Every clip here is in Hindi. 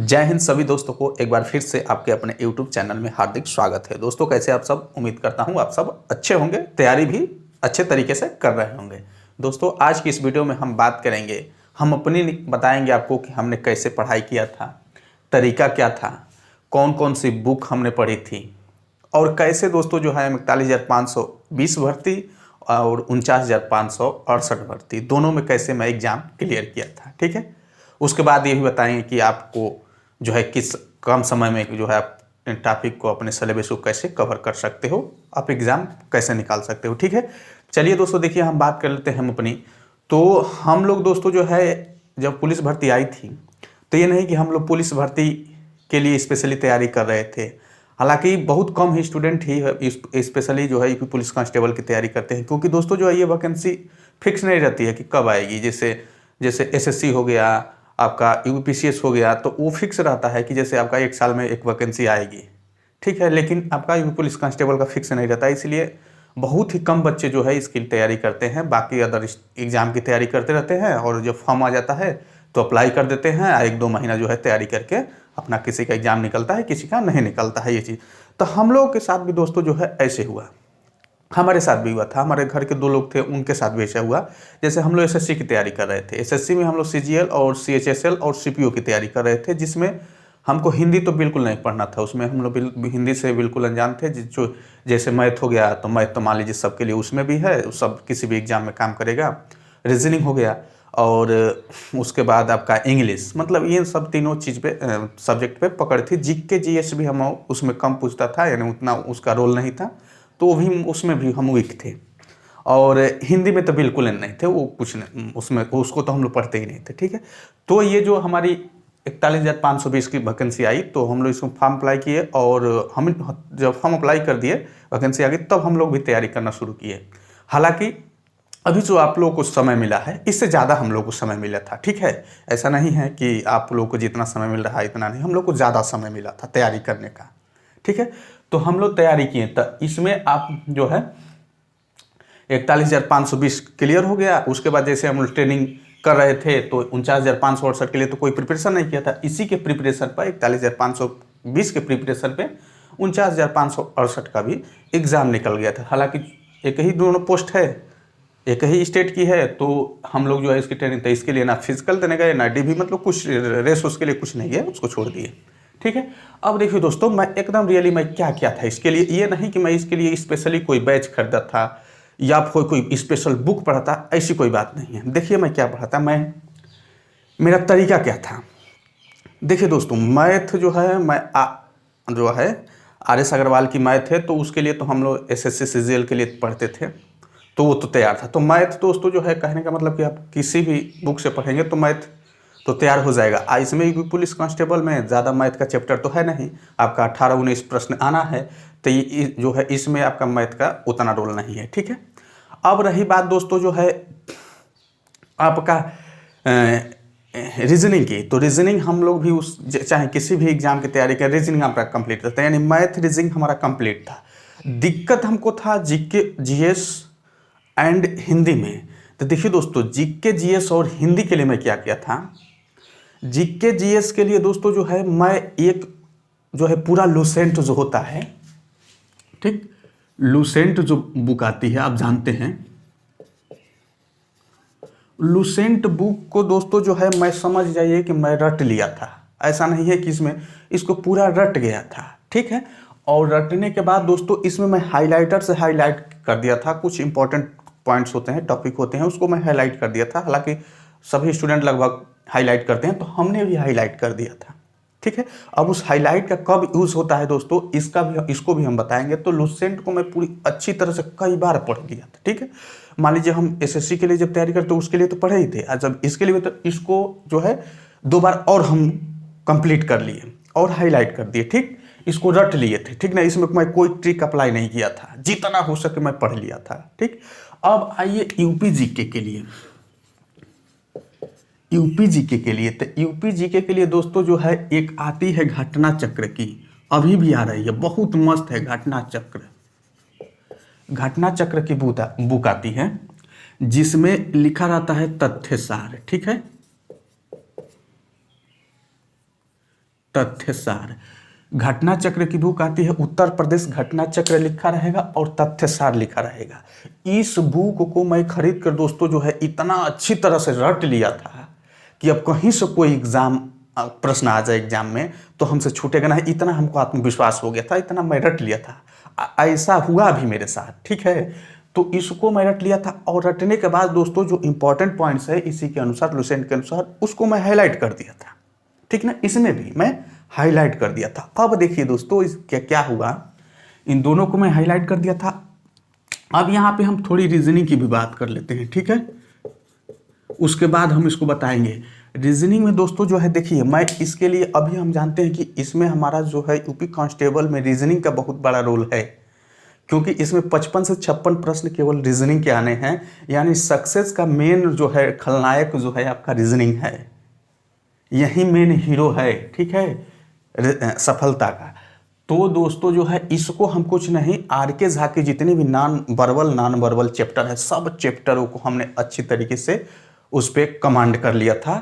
जय हिंद सभी दोस्तों को एक बार फिर से आपके अपने YouTube चैनल में हार्दिक स्वागत है। दोस्तों कैसे आप सब, उम्मीद करता हूं आप सब अच्छे होंगे, तैयारी भी अच्छे तरीके से कर रहे होंगे। दोस्तों आज की इस वीडियो में हम बात करेंगे, हम अपनी बताएंगे आपको कि हमने कैसे पढ़ाई किया था, तरीका क्या था, कौन कौन सी बुक हमने पढ़ी थी और कैसे दोस्तों जो है 41,520 भर्ती और 49,568 भर्ती दोनों में कैसे मैं एग्ज़ाम क्लियर किया था। ठीक है, उसके बाद ये भी बताएंगे कि आपको जो है किस कम समय में जो है आप टॉपिक को अपने सिलेबस को कैसे कवर कर सकते हो, आप एग्ज़ाम कैसे निकाल सकते हो। ठीक है, चलिए दोस्तों देखिए हम बात कर लेते हैं हम अपनी। तो हम लोग दोस्तों जो है जब पुलिस भर्ती आई थी तो ये नहीं कि हम लोग पुलिस भर्ती के लिए स्पेशली तैयारी कर रहे थे। हालांकि बहुत कम ही स्टूडेंट ही स्पेशली जो है यूपी पुलिस कांस्टेबल की तैयारी करते हैं, क्योंकि दोस्तों जो है ये वैकेंसी फिक्स नहीं रहती है कि कब आएगी। जैसे जैसे एसएससी हो गया, आपका यूपीपीसीएस हो गया, तो वो फिक्स रहता है कि जैसे आपका एक साल में एक वैकेंसी आएगी। ठीक है, लेकिन आपका यूपी पुलिस कांस्टेबल का फिक्स नहीं रहता, इसलिए बहुत ही कम बच्चे जो है इसकी तैयारी करते हैं। बाकी अदर एग्ज़ाम की तैयारी करते रहते हैं और जब फॉर्म आ जाता है तो अप्लाई कर देते हैं, 1-2 महीना जो है तैयारी करके अपना किसी का एग्ज़ाम निकलता है, किसी का नहीं निकलता है ये चीज़। तो हम लोगों के साथ भी दोस्तों जो है ऐसे हुआ, हमारे साथ भी हुआ था। हमारे घर के 2 लोग थे, उनके साथ भी ऐसा हुआ। जैसे हम लोग एसएससी की तैयारी कर रहे थे, एसएससी में हम लोग सीजीएल और सीएचएसएल और सीपीओ की तैयारी कर रहे थे, जिसमें हमको हिंदी तो बिल्कुल नहीं पढ़ना था। उसमें हम लोग हिंदी से बिल्कुल अनजान थे। जो जैसे मैथ हो गया तो मैथ तो मान लीजिए सबके लिए उसमें भी है, सब किसी भी एग्जाम में काम करेगा। रीजनिंग हो गया और उसके बाद आपका इंग्लिश, मतलब ये सब तीनों चीज़ पे सब्जेक्ट पे पकड़ थी। जीके जीएस भी हम उसमें कम पूछता था, यानी उतना उसका रोल नहीं था, तो भी उसमें भी हम वीक थे। और हिंदी में तो बिल्कुल नहीं थे, वो कुछ नहीं, उसमें उसको तो हम लोग पढ़ते ही नहीं थे। ठीक है, तो ये जो हमारी 41,520 की वैकेंसी आई तो हम लोग इसमें फॉर्म अप्लाई किए और हम जब फॉर्म अप्लाई कर दिए, वैकेंसी आ गई, तब हम लोग भी तैयारी करना शुरू किए। हालांकि अभी जो आप लोगों को समय मिला है इससे ज़्यादा हम लोग को समय मिला था। ठीक है, ऐसा नहीं है कि आप लोगों को जितना समय मिल रहा है इतना नहीं, हम लोग को ज़्यादा समय मिला था तैयारी करने का। ठीक है, तो हम लोग तैयारी किए, तो इसमें आप जो है 41,520 क्लियर हो गया। उसके बाद जैसे हम लोग ट्रेनिंग कर रहे थे तो 49,568 के लिए तो कोई प्रिपरेशन नहीं किया था। इसी के प्रिपरेशन पर 41,520 के प्रिपरेशन पे 49,568 का भी एग्ज़ाम निकल गया था। हालांकि एक ही दोनों पोस्ट है, एक ही स्टेट की है, तो हम लोग जो है इसकी ट्रेनिंग, तो इसके लिए ना फिजिकल देने गए ना डीवी, मतलब कुछ रेस उसके लिए कुछ नहीं है, उसको छोड़ दिए। ठीक है, अब देखिए दोस्तों मैं एकदम रियली मैं क्या क्या था इसके लिए, ये नहीं कि मैं इसके लिए स्पेशली कोई बैच खरीदा था या कोई स्पेशल बुक पढ़ा था, ऐसी कोई बात नहीं है। देखिए मैं क्या पढ़ा था, मेरा तरीका क्या था। देखिए दोस्तों मैथ जो है जो है RS अग्रवाल की मैथ है, तो उसके लिए तो हम लोग SSC CGL के लिए पढ़ते थे, तो वो तो तैयार था। तो मैथ दोस्तों जो है कहने का मतलब कि आप किसी भी बुक से पढ़ेंगे तो मैथ तो तैयार हो जाएगा। इसमें भी पुलिस कांस्टेबल में ज़्यादा मैथ का चैप्टर तो है नहीं, आपका 18-19 प्रश्न आना है, तो ये जो है इसमें आपका मैथ का उतना रोल नहीं है। ठीक है, अब रही बात दोस्तों जो है आपका रीजनिंग की, तो रीजनिंग हम लोग भी उस चाहे किसी भी एग्जाम की तैयारी करें, रीजनिंग आपका कंप्लीट रहता है, यानी मैथ रीजनिंग हमारा कंप्लीट था। दिक्कत हमको था जीके जीएस एंड हिंदी में। तो देखिए दोस्तों जीके जीएस और हिंदी के लिए मैं क्या किया था, जीके जीएस के लिए दोस्तों जो है मैं एक जो है पूरा लूसेंट जो होता है, ठीक, लूसेंट जो बुक आती है आप जानते हैं, लूसेंट बुक को दोस्तों जो है मैं समझ जाइए कि मैं रट लिया था। ऐसा नहीं है कि इसमें इसको पूरा रट गया था। ठीक है, और रटने के बाद दोस्तों इसमें मैं हाइलाइटर से हाईलाइट कर दिया था, कुछ इंपॉर्टेंट पॉइंट्स होते हैं, टॉपिक होते हैं, उसको मैं हाईलाइट कर दिया था। हालांकि सभी स्टूडेंट लगभग हाईलाइट करते हैं, तो हमने भी हाईलाइट कर दिया था। ठीक है, अब उस हाईलाइट का कब यूज़ होता है दोस्तों, इसको भी हम बताएंगे। तो लूसेंट को मैं पूरी अच्छी तरह से कई बार पढ़ लिया था। ठीक है, मान लीजिए हम एसएससी के लिए जब तैयारी करते उसके लिए तो पढ़े ही थे, और जब इसके लिए तो इसको जो है 2 बार और हम कंप्लीट कर लिए और हाईलाइट कर दिए। ठीक, इसको रट लिए थे। ठीक ना, इसमें मैं कोई ट्रिक अप्लाई नहीं किया था, जितना हो सके मैं पढ़ लिया था। ठीक, अब आइए यूपी जीके के लिए। यूपी जीके के लिए, तो यूपी जीके के लिए दोस्तों जो है एक आती है घटना चक्र की, अभी भी आ रही है, बहुत मस्त है घटना चक्र। घटना चक्र की बुक आती है जिसमें लिखा रहता है तथ्य सार। ठीक है, तथ्य सार। घटना चक्र की बुक आती है, उत्तर प्रदेश घटना चक्र लिखा रहेगा और तथ्य सार लिखा रहेगा। इस बुक को मैं खरीद कर दोस्तों जो है इतना अच्छी तरह से रट लिया था कि अब कहीं से कोई एग्जाम प्रश्न आ जाए एग्जाम में तो हमसे छूटेगा नहीं, इतना हमको आत्मविश्वास हो गया था, इतना मैं रट लिया था। ऐसा हुआ भी मेरे साथ, ठीक है। तो इसको मैं रट लिया था और रटने के बाद दोस्तों जो इंपॉर्टेंट पॉइंट्स है इसी के अनुसार, लुसेंट के अनुसार, उसको मैं हाईलाइट कर दिया था, ठीक ना। इसमें भी मैं हाईलाइट कर दिया था। अब देखिए दोस्तों इस क्या हुआ, इन दोनों को मैं हाईलाइट कर दिया था। अब यहाँ पे हम थोड़ी रीजनिंग की भी बात कर लेते हैं, ठीक है। उसके बाद हम इसको बताएंगे। रीजनिंग में दोस्तों जो है देखिए, मैं इसके लिए अभी हम जानते हैं कि इसमें हमारा जो है यूपी कांस्टेबल में रीजनिंग का बहुत बड़ा रोल है, क्योंकि इसमें 55 से 56 प्रश्न केवल रीजनिंग के आने हैं। यानी सक्सेस का मेन जो है खलनायक जो है आपका रीजनिंग है, यही मेन हीरो है, ठीक है, सफलता का। तो दोस्तों जो है इसको हम कुछ नहीं, आर के झा के जितने भी नॉन वर्बल चैप्टर है, सब चैप्टरों को हमने अच्छी तरीके से उस पर कमांड कर लिया था,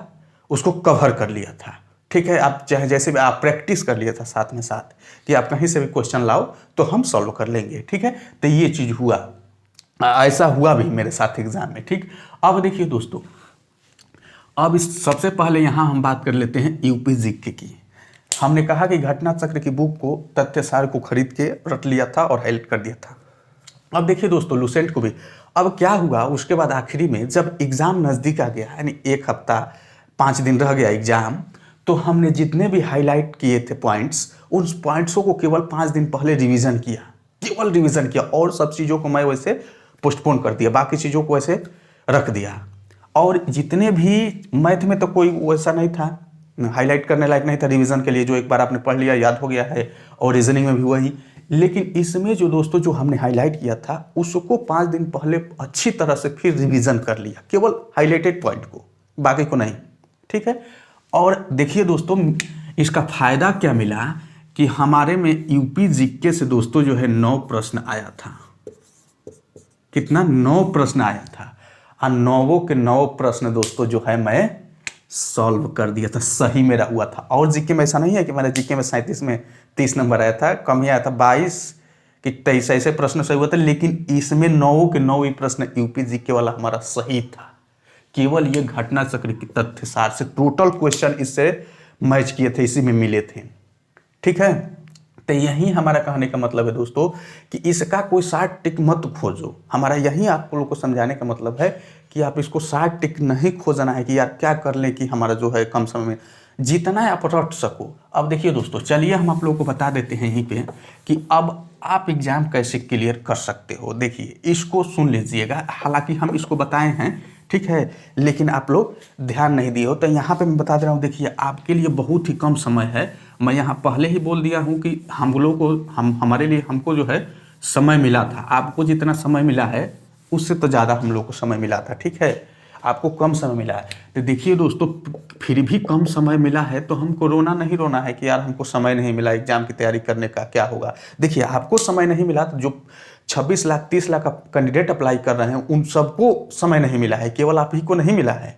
उसको कवर कर लिया था, ठीक है। आप चाहे जैसे भी आप प्रैक्टिस कर लिया था साथ में साथ कि आप कहीं से भी क्वेश्चन लाओ तो हम सॉल्व कर लेंगे, ठीक है। तो ये चीज़ हुआ, ऐसा हुआ भी मेरे साथ एग्जाम में, ठीक। अब देखिए दोस्तों, अब इस सबसे पहले यहाँ हम बात कर लेते हैं यूपी जीके की। हमने कहा कि घटना चक्र की बुक को, तथ्य सार को खरीद के रट लिया था और हाईलाइट कर दिया था। अब देखिए दोस्तों लुसेंट को भी। अब क्या हुआ उसके बाद आखिरी में जब एग्जाम नज़दीक आ गया, यानी 1 हफ्ता 5 दिन रह गया एग्जाम, तो हमने जितने भी हाईलाइट किए थे पॉइंट्स, उन पॉइंट्सों को केवल 5 दिन पहले रिवीजन किया, केवल रिवीजन किया, और सब चीज़ों को मैं वैसे पोस्टपोन कर दिया, बाकी चीज़ों को वैसे रख दिया। और जितने भी मैथ में तो कोई वैसा नहीं था, हाईलाइट करने लायक नहीं था रिवीजन के लिए, जो एक बार आपने पढ़ लिया याद हो गया है, और रीजनिंग में भी वही। लेकिन इसमें जो दोस्तों जो हमने हाईलाइट किया था उसको 5 दिन पहले अच्छी तरह से फिर रिवीजन कर लिया, केवल हाईलाइटेड पॉइंट को, बाकी को नहीं, ठीक है। और देखिए दोस्तों इसका फायदा क्या मिला कि हमारे में यूपी जीके से दोस्तों जो है 9 प्रश्न आया था। कितना? 9 प्रश्न आया था, और 9 के 9 प्रश्न दोस्तों जो है मैं सॉल्व कर दिया था, सही मेरा हुआ था। और जीके में ऐसा नहीं है कि मेरा जीके में 37 में 30 नंबर आया था, कम ही आया था, 22 कि 23 ऐसे प्रश्न सही हुआ था। लेकिन इसमें 9 के 9 ही प्रश्न यूपी जीके वाला हमारा सही था, केवल ये घटना चक्र की तथ्य सार से टोटल क्वेश्चन इससे मैच किए थे, इसी में मिले थे, ठीक है। तो यही हमारा कहने का मतलब है दोस्तों कि इसका कोई 60 टिक मत खोजो। हमारा यही आप लोगों को समझाने का मतलब है कि आप इसको 60 टिक नहीं खोजना है कि यार क्या कर लें कि हमारा जो है कम समय में, जितना है आप रट सको। अब देखिए दोस्तों, चलिए हम आप लोगों को बता देते हैं यहीं पे कि अब आप एग्जाम कैसे क्लियर कर सकते हो। देखिए इसको सुन लीजिएगा, हालांकि हम इसको बताए हैं, ठीक है, लेकिन आप लोग ध्यान नहीं दिए हो, तो यहाँ पे मैं बता दे रहा हूँ। देखिए आपके लिए बहुत ही कम समय है, मैं यहाँ पहले ही बोल दिया हूँ कि हम लोग को हमारे लिए हमको जो है समय मिला था, आपको जितना समय मिला है उससे तो ज़्यादा हम लोग को समय मिला था, ठीक है। आपको कम समय मिला है, तो देखिए दोस्तों फिर भी कम समय मिला है तो हमको रोना नहीं रोना है कि यार हमको समय नहीं मिला एग्जाम की तैयारी करने का, क्या होगा। देखिए आपको समय नहीं मिला तो जो 26 लाख 30 लाख कैंडिडेट अप्लाई कर रहे हैं उन सबको समय नहीं मिला है, केवल आप ही को नहीं मिला है।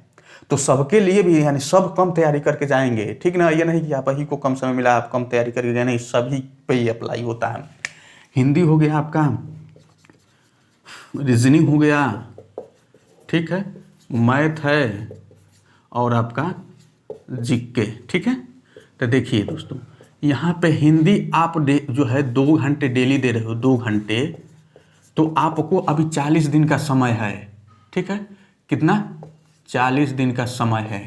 तो सबके लिए भी, यानी सब कम तैयारी करके जाएंगे, ठीक ना। ये नहीं कि आप ही को कम समय मिला आप कम तैयारी करके गए, नहीं, सभी पे ही अप्लाई होता है। हिंदी हो गया आपका, रीजनिंग हो गया, ठीक है, मैथ है, और आपका जीके, ठीक है। तो देखिए दोस्तों यहाँ पे हिंदी आप जो है 2 घंटे डेली दे रहे हो, 2 घंटे, तो आपको अभी 40 दिन का समय है, ठीक है। कितना? 40 दिन का समय है,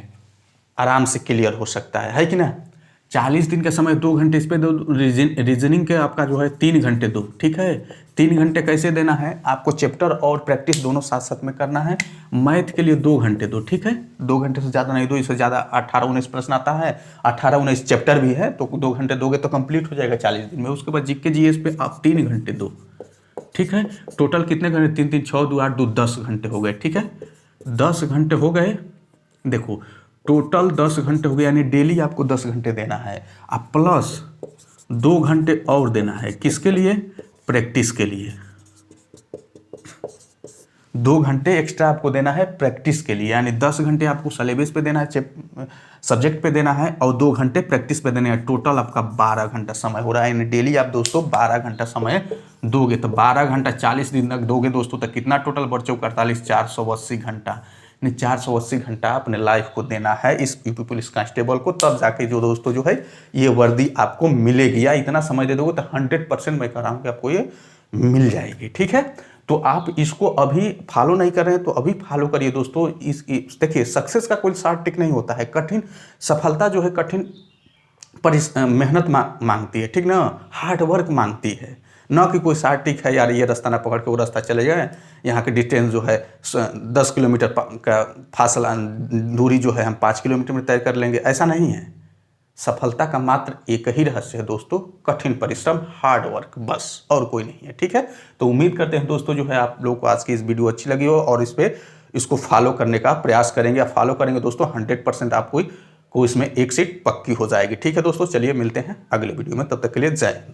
आराम से क्लियर हो सकता है कि ना। 40 दिन का समय, 2 घंटे इस पर दो, रीजनिंग के आपका जो है 3 घंटे दो, ठीक है। 3 घंटे कैसे देना है आपको, चैप्टर और प्रैक्टिस दोनों साथ साथ में करना है। मैथ के लिए 2 घंटे दो, ठीक है, 2 घंटे से ज़्यादा नहीं दो, इससे ज़्यादा 18-19 प्रश्न आता है, 18-19 चैप्टर भी है, तो 2 घंटे दोगे तो कंप्लीट हो जाएगा 40 दिन में। उसके बाद जीके जीएस पे आप 3 घंटे दो, ठीक है। टोटल कितने घंटे? 3 3 6 2 8 2 10 घंटे हो गए, ठीक है। 10 घंटे हो गए, देखो टोटल 10 घंटे हो गए, यानी डेली आपको 10 घंटे देना है, अब प्लस 2 घंटे और देना है, किसके लिए? प्रैक्टिस के लिए। 2 घंटे एक्स्ट्रा आपको देना है प्रैक्टिस के लिए, यानी 10 घंटे आपको सिलेबस पे देना है, सब्जेक्ट पे देना है और 2 घंटे प्रैक्टिस पे देने हैं। टोटल आपका 12 घंटा समय हो रहा है, यानी डेली आप दोस्तों 12 घंटा समय दोगे। तो 12 घंटा 40 दिन तक दोगे दोस्तों, तो कितना टोटल बच्चों 48 480 घंटा, 480 घंटा अपने लाइफ को देना है इस यूपी पुलिस कांस्टेबल को। तब जाके जो दोस्तों जो है ये वर्दी आपको मिलेगी, या इतना समय दे दोगे तो 100% मैं कह रहा हूँ कि आपको ये मिल जाएगी। ठीक है, तो आप इसको अभी फॉलो नहीं कर रहे हैं तो अभी फॉलो करिए दोस्तों। देखिए सक्सेस का कोई शॉर्ट ट्रिक नहीं होता है, कठिन सफलता जो है कठिन मेहनत मांगती है, ठीक ना, हार्ड वर्क मांगती है, ना कि कोई शॉर्ट ट्रिक है यार ये रास्ता ना पकड़ के वो रास्ता चले जाए, यहाँ के डिस्टेंस जो है 10 किलोमीटर का फासला दूरी जो है हम 5 किलोमीटर में तय कर लेंगे, ऐसा नहीं है। सफलता का मात्र एक ही रहस्य है दोस्तों, कठिन परिश्रम, हार्ड वर्क, बस और कोई नहीं है। ठीक है, तो उम्मीद करते हैं दोस्तों जो है आप लोगों को आज की इस वीडियो अच्छी लगी हो और इसको फॉलो करने का प्रयास करेंगे, या फॉलो करेंगे दोस्तों 100% आपको इसमें एक सीट पक्की हो जाएगी। ठीक है दोस्तों, चलिए मिलते हैं अगले वीडियो में, तब तक के लिए जय हिंद।